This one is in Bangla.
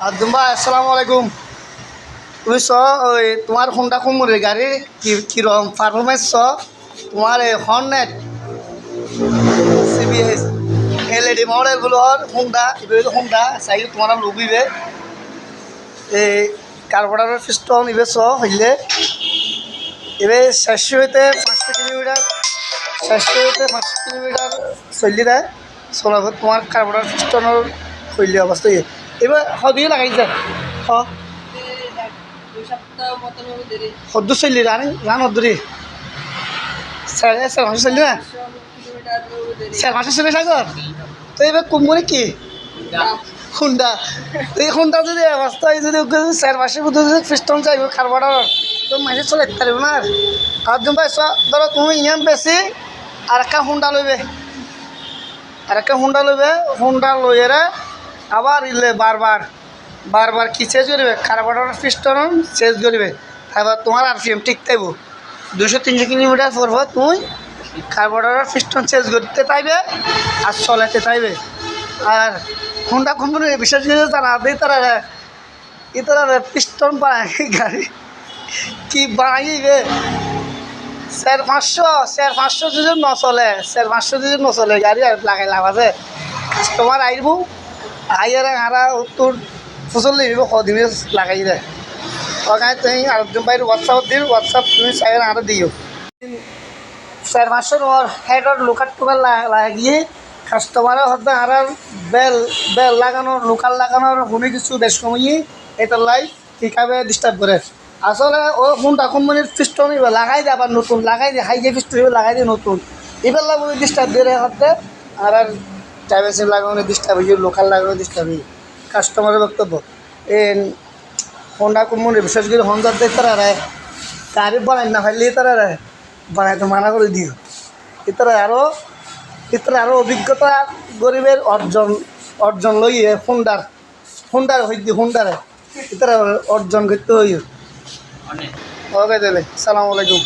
আর দুম্বা আসসালামু আলাইকুম। তুমি চ ওই তোমার হোন্ডা কোম্পানির গাড়ি কিরকম পারফরমেন্স চ তোমার এই হর্নেট সিবিএস এলইডি মডেলগুলোর হোন্ডা এবার হোন্ডা চাই তোমার লুবিবে এই কার্বোরেটর পিস্টন এবার চ হইলে এবার 400 হইতে 500 কিলোমিটার 400 হইতে 500 কিলোমিটার চলি দেয় চলাব তোমার কার্বোরেটর পিস্টনের হইলে অবস্থা এবার সদিয়ে লাগাই যায় সদ্দু চলি রান সদ্দুরি স্যার মাসে চলি না স্যার মাসে চলে সাগর তো এবার কোম্পানি কি হুন্ডা তো এই হুন্ডা যদি অবস্থায় যদি 4 মাসের মধ্যে যদি পিস্টন চাইব কার্বোরেটর তো মাসে চলে পারব না আর তুমি ধরো তুমি ইনাম বেশি আর একটা হুন্ডা লইবে হুন্ডা লইয়েরা আবার ইলে বারবার কি চেঞ্জ করবে কার্বোরেটর পিস্টন চেঞ্জ করবে এবার তোমার আরপিএম ঠিক থাকব 200-300 কিলোমিটার পর তুমি কার্বোরেটর পিস্টন চেঞ্জ করতে চাইবে আর চলাতে চাইবে। আর হোন্ডা কোম্পানি বিশেষ করে তারা তারা পিস্টন বানায় গাড়ি কি বানাইবে 400-500 যদি নচলে 400-500 যদি নচলে গাড়ি আর লাগাই লাভ আছে কাস্টমার আইব আইয়ার আরা তোর ফসল লিখব সদিনে লাগাই দেয় ওখানে তুমি আরেকজন বাইরে হোয়াটসঅ্যাপ তুমি চাই আরো দিও 4-500 হেডর লোকাল টোকাল লাগিয়ে কাস্টমারের হতে আর বেল লাগানোর লোকাল লাগানোর কোনো কিছু বেশ কমিয়ে এটা লাই ঠিকভাবে ডিস্টার্ব করে আসলে ও কোনটা কোম্পানির পিস্টন এবার লাগাই দিয়ে আবার নতুন লাগাই দিয়ে হাইজে পিস্টন এবার লাগাই দিয়ে নতুন এবার লাগবে ডিস্টার্ব দিয়ে হতে আর ড্রাইভার লাগানো ডিস্টার্ব হয়ে লোকাল লাগানো ডিস্টার্ব হয়ে কাস্টমারের বক্তব্য এই হোন্ডা কোম্পানির বিশেষ করে হোন্ডার দিয়ে তারা গাড়ি বানাই না ফাইলে তারা বানাইতে মানা করে দিও এতারা আরও অভিজ্ঞতা গরিবের অর্জন লইয়ে হুন্ডার হইতে হুন্ডারে এতারা অর্জন করতে হইও ওকে তাহলে সালামু আলাইকুম।